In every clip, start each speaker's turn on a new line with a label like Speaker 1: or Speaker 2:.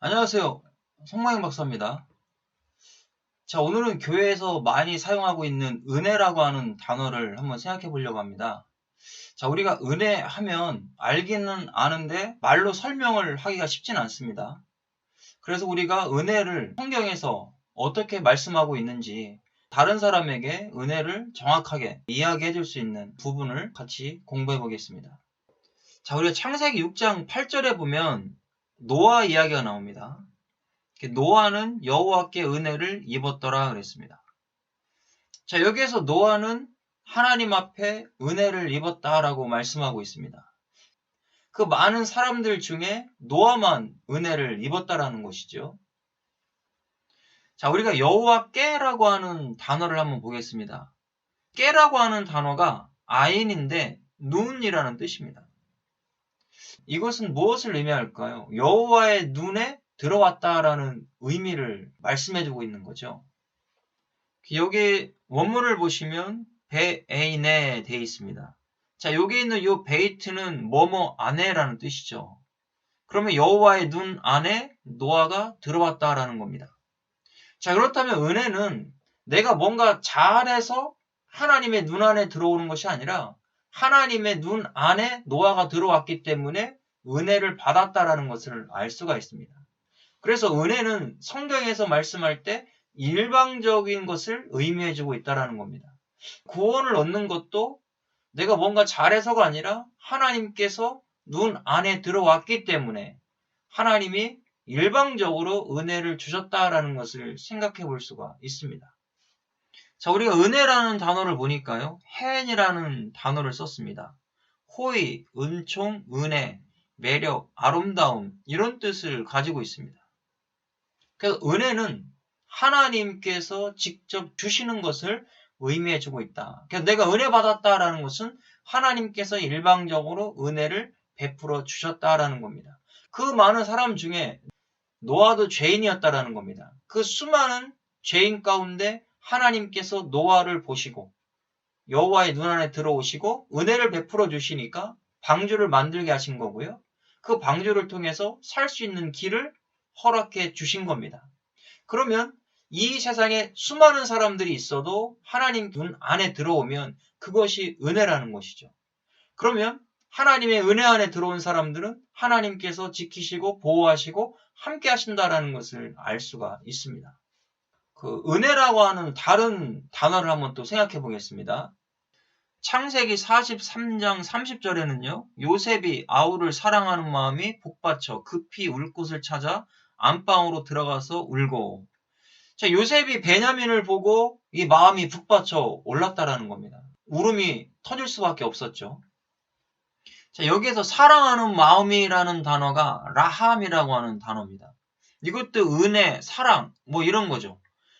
Speaker 1: 안녕하세요. 성마영 박사입니다. 자, 오늘은 교회에서 많이 사용하고 있는 은혜라고 하는 단어를 한번 생각해 보려고 합니다. 자, 우리가 은혜 하면 알기는 아는데 말로 설명을 하기가 쉽진 않습니다. 그래서 우리가 은혜를 성경에서 어떻게 말씀하고 있는지 다른 사람에게 은혜를 정확하게 이야기해 줄 수 있는 부분을 같이 공부해 보겠습니다. 자, 우리가 창세기 6장 8절에 보면 노아 이야기가 나옵니다. 노아는 여호와께 은혜를 입었더라 그랬습니다. 자, 여기에서 노아는 하나님 앞에 은혜를 입었다라고 말씀하고 있습니다. 그 많은 사람들 중에 노아만 은혜를 입었다라는 것이죠. 자, 우리가 여호와께라고 하는 단어를 한번 보겠습니다. 깨라고 하는 단어가 아인인데 눈이라는 뜻입니다. 이것은 무엇을 의미할까요? 여호와의 눈에 들어왔다라는 의미를 말씀해주고 있는 거죠. 여기 원문을 보시면 베에인에 되어 있습니다. 자, 여기 있는 이 베이트는 뭐뭐 안에라는 뜻이죠. 그러면 여호와의 눈 안에 노아가 들어왔다라는 겁니다. 자, 그렇다면 은혜는 내가 뭔가 잘해서 하나님의 눈 안에 들어오는 것이 아니라 하나님의 눈 안에 노아가 들어왔기 때문에 은혜를 받았다라는 것을 알 수가 있습니다. 그래서 은혜는 성경에서 말씀할 때 일방적인 것을 의미해주고 있다는 겁니다. 구원을 얻는 것도 내가 뭔가 잘해서가 아니라 하나님께서 눈 안에 들어왔기 때문에 하나님이 일방적으로 은혜를 주셨다라는 것을 생각해 볼 수가 있습니다. 자, 우리가 은혜라는 단어를 보니까요, 헨이라는 단어를 썼습니다. 호의, 은총, 은혜, 매력, 아름다움 이런 뜻을 가지고 있습니다. 그래서 은혜는 하나님께서 직접 주시는 것을 의미해주고 있다. 그래서 내가 은혜 받았다라는 것은 하나님께서 일방적으로 은혜를 베풀어 주셨다라는 겁니다. 그 많은 사람 중에 노아도 죄인이었다라는 겁니다. 그 수많은 죄인 가운데 하나님께서 노아를 보시고 여호와의 눈 안에 들어오시고 은혜를 베풀어 주시니까 방주를 만들게 하신 거고요. 그 방주를 통해서 살 수 있는 길을 허락해 주신 겁니다. 그러면 이 세상에 수많은 사람들이 있어도 하나님 눈 안에 들어오면 그것이 은혜라는 것이죠. 그러면 하나님의 은혜 안에 들어온 사람들은 하나님께서 지키시고 보호하시고 함께 하신다라는 것을 알 수가 있습니다. 그 은혜라고 하는 다른 단어를 한번 또 생각해 보겠습니다. 창세기 43장 30절에는요. 요셉이 아우를 사랑하는 마음이 복받쳐 급히 울 곳을 찾아 안방으로 들어가서 울고. 자, 요셉이 베냐민을 보고 이 마음이 북받쳐 올랐다라는 겁니다. 울음이 터질 수밖에 없었죠. 자, 여기에서 사랑하는 마음이라는 단어가 라함이라고 하는 단어입니다. 이것도 은혜, 사랑, 뭐 이런 거죠.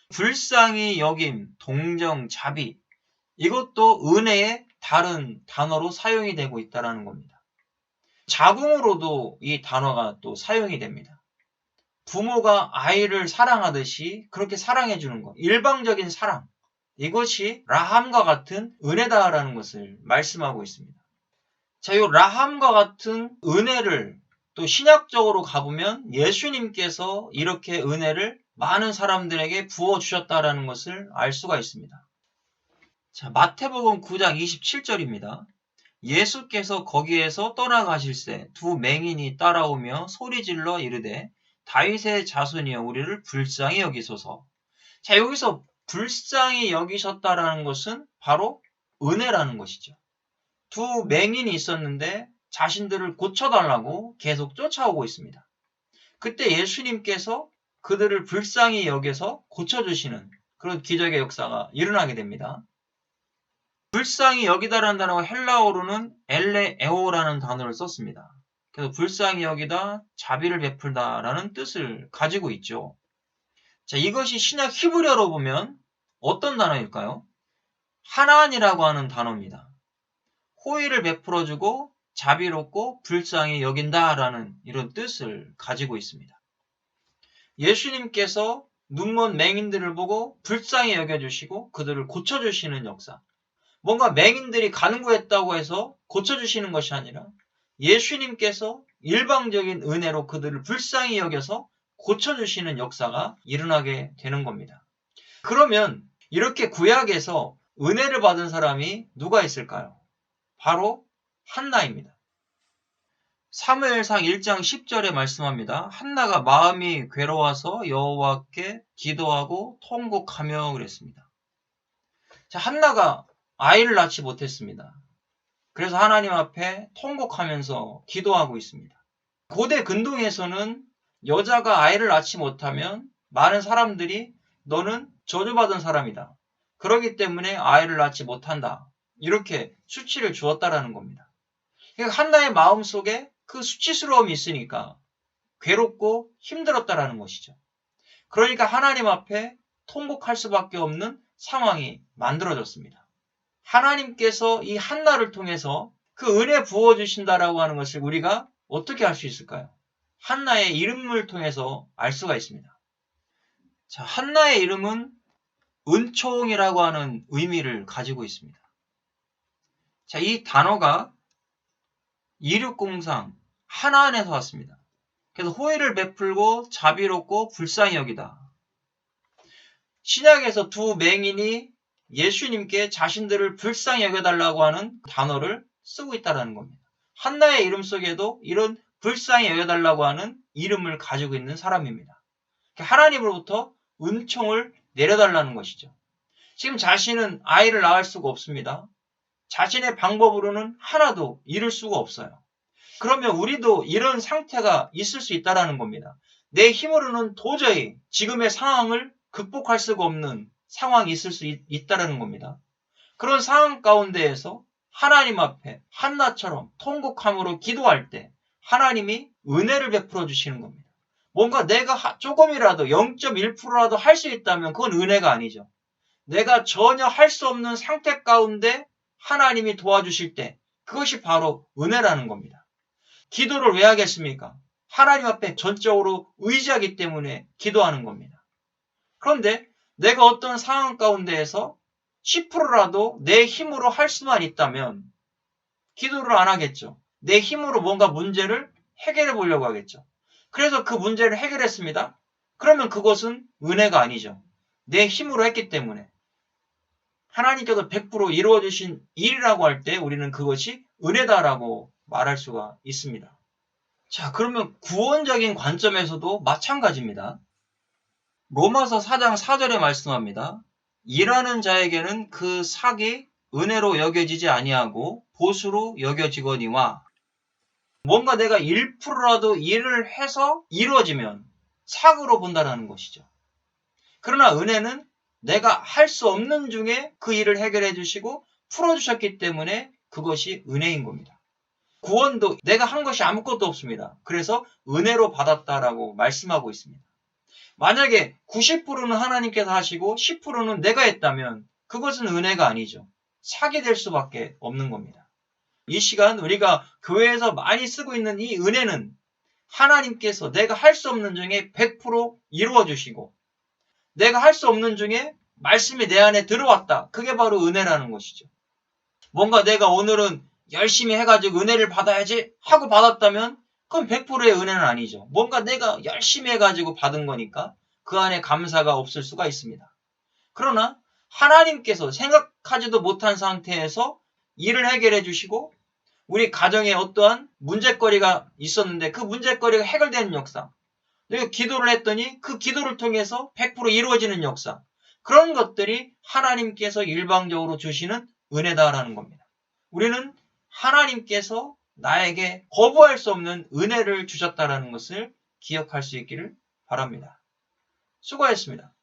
Speaker 1: 불쌍히 여김, 동정, 자비. 이것도 은혜의 다른 단어로 사용이 되고 있다는 겁니다. 자궁으로도 이 단어가 또 사용이 됩니다. 부모가 아이를 사랑하듯이 그렇게 사랑해 주는 것. 일방적인 사랑. 이것이 라함과 같은 은혜다라는 것을 말씀하고 있습니다. 자, 이 라함과 같은 은혜를 또 신약적으로 가보면 예수님께서 이렇게 은혜를 많은 사람들에게 부어주셨다라는 것을 알 수가 있습니다. 자, 마태복음 9장 27절입니다. 예수께서 거기에서 떠나가실새 두 맹인이 따라오며 소리질러 이르되 다윗의 자손이여 우리를 불쌍히 여기소서. 자, 여기서 불쌍히 여기셨다라는 것은 바로 은혜라는 것이죠. 두 맹인이 있었는데 자신들을 고쳐달라고 계속 쫓아오고 있습니다. 그때 예수님께서 그들을 불쌍히 여겨서 고쳐주시는 그런 기적의 역사가 일어나게 됩니다. 불쌍히 여기다라는 단어가 헬라어로는 엘레에오라는 단어를 썼습니다. 그래서 불쌍히 여기다, 자비를 베풀다라는 뜻을 가지고 있죠. 자, 이것이 신약 히브리어로 보면 어떤 단어일까요? 하나니라고 하는 단어입니다. 호의를 베풀어주고 자비롭고 불쌍히 여긴다라는 이런 뜻을 가지고 있습니다. 예수님께서 눈먼 맹인들을 보고 불쌍히 여겨주시고 그들을 고쳐주시는 역사. 뭔가 맹인들이 간구했다고 해서 고쳐주시는 것이 아니라 예수님께서 일방적인 은혜로 그들을 불쌍히 여겨서 고쳐주시는 역사가 일어나게 되는 겁니다. 그러면 이렇게 구약에서 은혜를 받은 사람이 누가 있을까요? 바로 한나입니다. 사무엘상 1장 10절에 말씀합니다. 한나가 마음이 괴로워서 여호와께 기도하고 통곡하며 그랬습니다. 자, 한나가 아이를 낳지 못했습니다. 그래서 하나님 앞에 통곡하면서 기도하고 있습니다. 고대 근동에서는 여자가 아이를 낳지 못하면 많은 사람들이 너는 저주받은 사람이다. 그렇기 때문에 아이를 낳지 못한다. 이렇게 수치를 주었다라는 겁니다. 그러니까 한나의 마음속에 그 수치스러움이 있으니까 괴롭고 힘들었다라는 것이죠. 그러니까 하나님 앞에 통곡할 수밖에 없는 상황이 만들어졌습니다. 하나님께서 이 한나를 통해서 그 은혜 부어주신다라고 하는 것을 우리가 어떻게 알 수 있을까요? 한나의 이름을 통해서 알 수가 있습니다. 자, 한나의 이름은 은총이라고 하는 의미를 가지고 있습니다. 자, 이 단어가 이륙공상 하나안에서 왔습니다. 그래서 호의를 베풀고 자비롭고 불쌍히 여기다. 신약에서 두 맹인이 예수님께 자신들을 불쌍히 여겨달라고 하는 단어를 쓰고 있다는 겁니다. 한나의 이름 속에도 이런 불쌍히 여겨달라고 하는 이름을 가지고 있는 사람입니다. 하나님으로부터 은총을 내려달라는 것이죠. 지금 자신은 아이를 낳을 수가 없습니다. 자신의 방법으로는 하나도 이룰 수가 없어요. 그러면 우리도 이런 상태가 있을 수 있다는 겁니다. 내 힘으로는 도저히 지금의 상황을 극복할 수가 없는 상황이 있을 수 있다는 겁니다. 그런 상황 가운데에서 하나님 앞에 한나처럼 통곡함으로 기도할 때 하나님이 은혜를 베풀어 주시는 겁니다. 뭔가 내가 조금이라도 0.1%라도 할 수 있다면 그건 은혜가 아니죠. 내가 전혀 할 수 없는 상태 가운데 하나님이 도와주실 때 그것이 바로 은혜라는 겁니다. 기도를 왜 하겠습니까? 하나님 앞에 전적으로 의지하기 때문에 기도하는 겁니다. 그런데 내가 어떤 상황 가운데에서 10%라도 내 힘으로 할 수만 있다면 기도를 안 하겠죠. 내 힘으로 뭔가 문제를 해결해 보려고 하겠죠. 그래서 그 문제를 해결했습니다. 그러면 그것은 은혜가 아니죠. 내 힘으로 했기 때문에. 하나님께서 100% 이루어 주신 일이라고 할 때 우리는 그것이 은혜다라고 말할 수가 있습니다. 자, 그러면 구원적인 관점에서도 마찬가지입니다. 로마서 4장 4절에 말씀합니다. 일하는 자에게는 그 삭이 은혜로 여겨지지 아니하고 보수로 여겨지거니와 뭔가 내가 1%라도 일을 해서 이루어지면 삭으로 본다는 것이죠. 그러나 은혜는 내가 할 수 없는 중에 그 일을 해결해 주시고 풀어주셨기 때문에 그것이 은혜인 겁니다. 구원도 내가 한 것이 아무것도 없습니다. 그래서 은혜로 받았다라고 말씀하고 있습니다. 만약에 90%는 하나님께서 하시고 10%는 내가 했다면 그것은 은혜가 아니죠. 삭이 될 수밖에 없는 겁니다. 이 시간 우리가 교회에서 많이 쓰고 있는 이 은혜는 하나님께서 내가 할 수 없는 중에 100% 이루어 주시고 내가 할 수 없는 중에 말씀이 내 안에 들어왔다. 그게 바로 은혜라는 것이죠. 뭔가 내가 오늘은 열심히 해가지고 은혜를 받아야지 하고 받았다면 그건 100%의 은혜는 아니죠. 뭔가 내가 열심히 해가지고 받은 거니까 그 안에 감사가 없을 수가 있습니다. 그러나 하나님께서 생각하지도 못한 상태에서 일을 해결해 주시고 우리 가정에 어떠한 문제거리가 있었는데 그 문제거리가 해결되는 역사, 내가 기도를 했더니 그 기도를 통해서 100% 이루어지는 역사, 그런 것들이 하나님께서 일방적으로 주시는 은혜다라는 겁니다. 우리는 하나님께서 나에게 거부할 수 없는 은혜를 주셨다는 것을 기억할 수 있기를 바랍니다. 수고하셨습니다.